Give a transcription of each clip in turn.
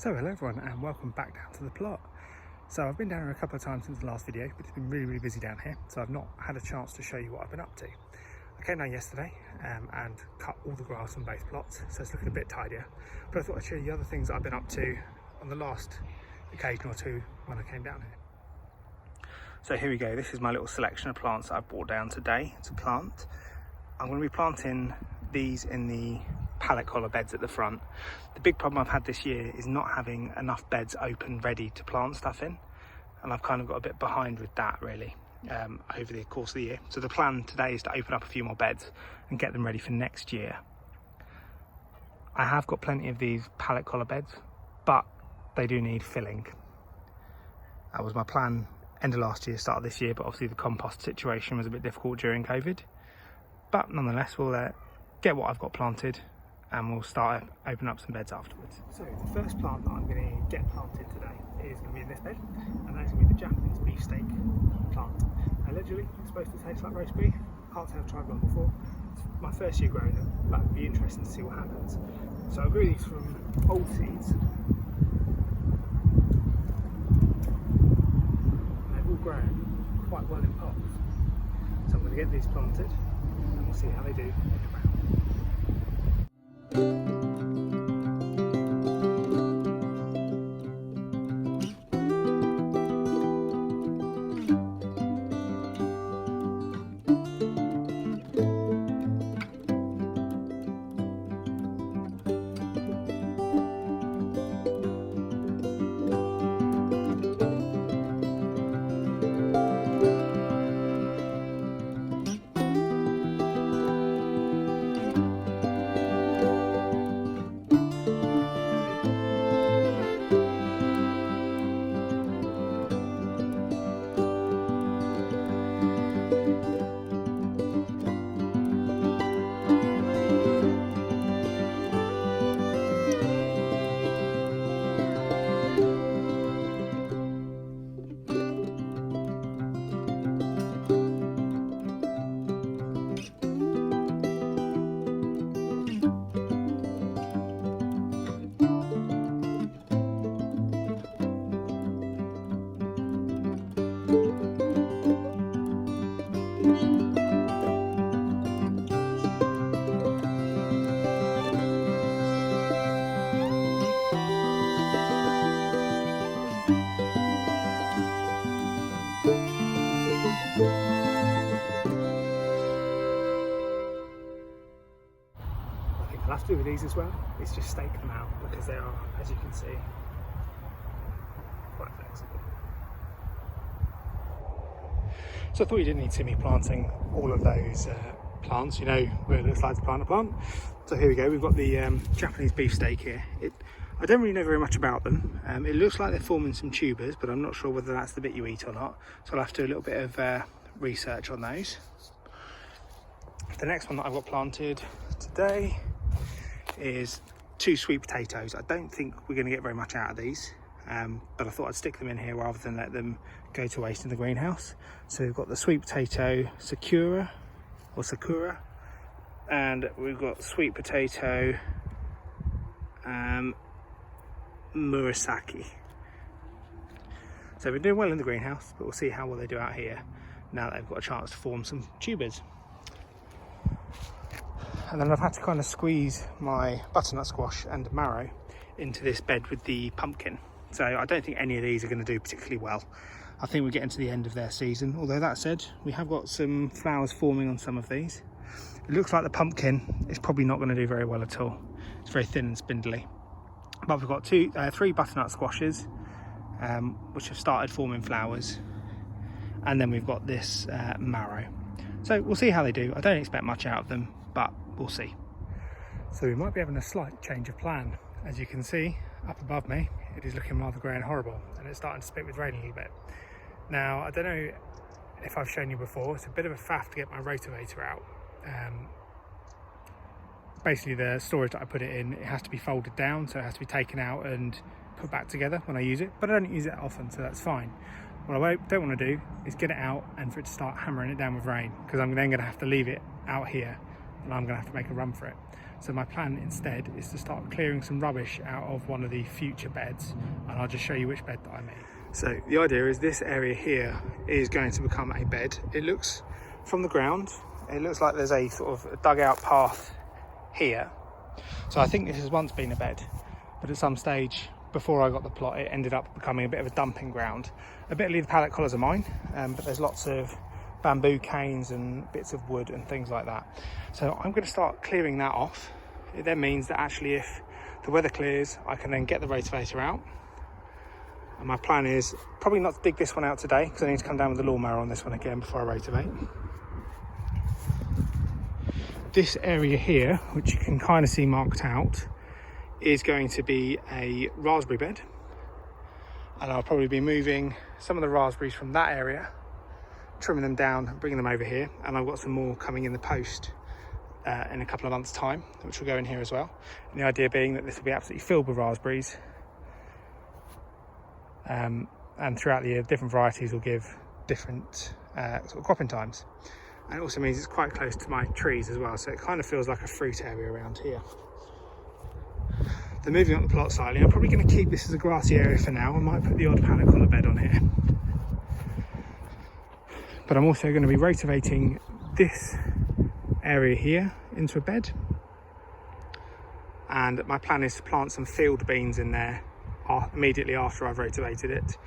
So hello everyone and welcome back down to the plot. So I've been down here a couple of times since the last video, but it's been really busy down here, so I've not had a chance to show you what I've been up to. I came down yesterday and cut all the grass on both plots, so it's looking a bit tidier, but I thought I'd show you the other things that I've been up to on the last occasion or two when I came down here. So here we go, this is my little selection of plants that I've brought down today to plant. I'm going to be planting these in the pallet collar beds at the front. The big problem I've had this year is not having enough beds open ready to plant stuff in, and I've kind of got a bit behind with that really over the course of the year. So the plan today is to open up a few more beds and get them ready for next year. I have got plenty of these pallet collar beds, but they do need filling. That was my plan end of last year, start of this year, but obviously the compost situation was a bit difficult during COVID. But nonetheless, we'll get what I've got planted and we'll start opening up some beds afterwards. So the first plant that I'm going to get planted today is going to be in this bed, and that's going to be the Japanese beefsteak plant. Allegedly, it's supposed to taste like roast beef. Can't say I've tried one before. It's my first year growing them, but it'd be interesting to see what happens. So I grew these from old seeds. And they've all grown quite well in pots. So I'm going to get these planted and we'll see how they do in the ground. I'll have to do with these as well, is just stake them out because they are, as you can see, quite flexible. So I thought you didn't need to see me planting all of those plants, you know what it looks like to plant a plant. So here we go, we've got the Japanese beefsteak here. I don't really know very much about them. It looks like they're forming some tubers, but I'm not sure whether that's the bit you eat or not. So I'll have to do a little bit of research on those. The next one that I've got planted today is 2 sweet potatoes. I don't think we're going to get very much out of these, but I thought I'd stick them in here rather than let them go to waste in the greenhouse. So we've got the sweet potato Sakura, and we've got sweet potato Murasaki. So we're doing well in the greenhouse, but we'll see how well they do out here now that they've got a chance to form some tubers. And then I've had to kind of squeeze my butternut squash and marrow into this bed with the pumpkin. So I don't think any of these are going to do particularly well. I think we're getting to the end of their season. Although that said, we have got some flowers forming on some of these. It looks like the pumpkin is probably not going to do very well at all. It's very thin and spindly. But we've got 3 butternut squashes, which have started forming flowers. And then we've got this marrow. So we'll see how they do. I don't expect much out of them, but we'll see. So we might be having a slight change of plan. As you can see up above me, it is looking rather grey and horrible, and it's starting to spit with rain a little bit. Now I don't know if I've shown you before, it's a bit of a faff to get my rotorvator out. Basically the storage that I put it in, it has to be folded down, so it has to be taken out and put back together when I use it, but I don't use it often, so that's fine. What I don't want to do is get it out and for it to start hammering it down with rain, because I'm then going to have to leave it out here then I'm going to have to make a run for it. So my plan instead is to start clearing some rubbish out of one of the future beds, and I'll just show you which bed that I made. So the idea is this area here is going to become a bed. It looks, from the ground, it looks like there's a sort of dugout path here. So I think this has once been a bed, but at some stage before I got the plot, it ended up becoming a bit of a dumping ground. Admittedly, the pallet collars are mine, but there's lots of bamboo canes and bits of wood and things like that. So I'm going to start clearing that off. It then means that actually if the weather clears, I can then get the rotavator out. And my plan is probably not to dig this one out today, because I need to come down with the lawnmower on this one again before I rotovate. This area here, which you can kind of see marked out, is going to be a raspberry bed. And I'll probably be moving some of the raspberries from that area, trimming them down and bringing them over here. And I've got some more coming in the post in a couple of months' time, which will go in here as well. And the idea being that this will be absolutely filled with raspberries. And throughout the year, different varieties will give different sort of cropping times. And it also means it's quite close to my trees as well, so it kind of feels like a fruit area around here. Then moving up the plot slightly, I'm probably going to keep this as a grassy area for now. I might put the odd pallet collar bed on here. But I'm also going to be rotavating this area here into a bed. And my plan is to plant some field beans in there immediately after I've rotavated it.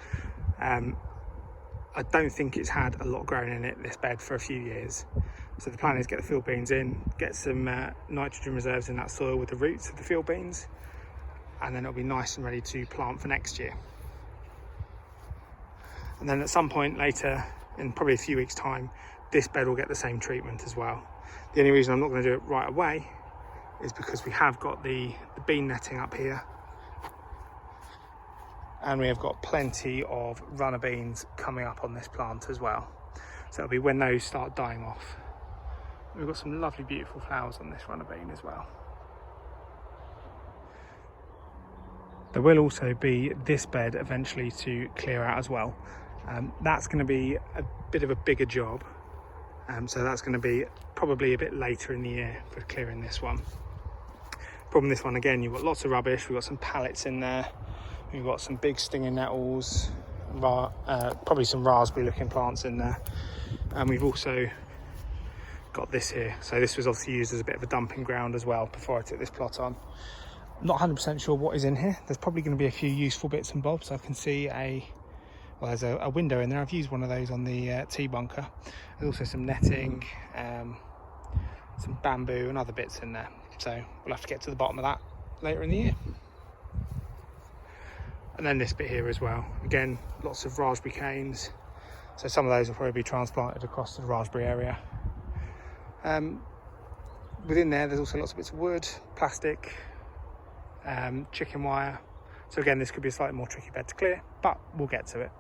I don't think it's had a lot grown in it, this bed, for a few years. So the plan is get the field beans in, get some nitrogen reserves in that soil with the roots of the field beans, and then it'll be nice and ready to plant for next year. And then at some point later, in probably a few weeks' time, this bed will get the same treatment as well. The only reason I'm not going to do it right away is because we have got the bean netting up here, and we have got plenty of runner beans coming up on this plant as well. So it'll be when those start dying off. We've got some lovely beautiful flowers on this runner bean as well. There will also be this bed eventually to clear out as well. That's going to be a bit of a bigger job. So that's going to be probably a bit later in the year for clearing this one. Problem with this one, again, you've got lots of rubbish. We've got some pallets in there. We've got some big stinging nettles, probably some raspberry looking plants in there. And we've also got this here. So this was obviously used as a bit of a dumping ground as well before I took this plot on. I'm not 100% sure what is in here. There's probably going to be a few useful bits and bobs. I can see there's a window in there. I've used one of those on the T-bunker. There's also some netting, some bamboo and other bits in there. So we'll have to get to the bottom of that later in the year. And then this bit here as well. Again, lots of raspberry canes. So some of those will probably be transplanted across to the raspberry area. Within there's also lots of bits of wood, plastic, chicken wire. So again, this could be a slightly more tricky bed to clear, but we'll get to it.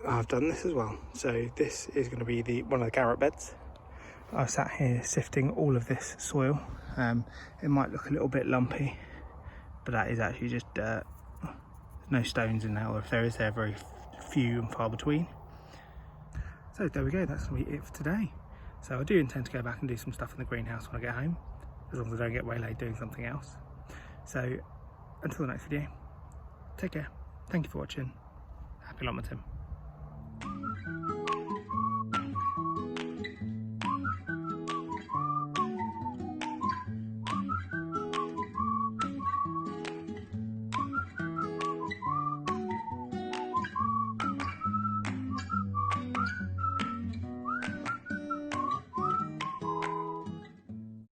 I've done this as well. So this is going to be one of the carrot beds. I've sat here sifting all of this soil. It might look a little bit lumpy, but that is actually just dirt. No stones in there, or if there is, they're very few and far between. So there we go, that's going to be it for today. So I do intend to go back and do some stuff in the greenhouse when I get home, as long as I don't get waylaid doing something else. So until the next video, take care, thank you for watching, happy allotmenting.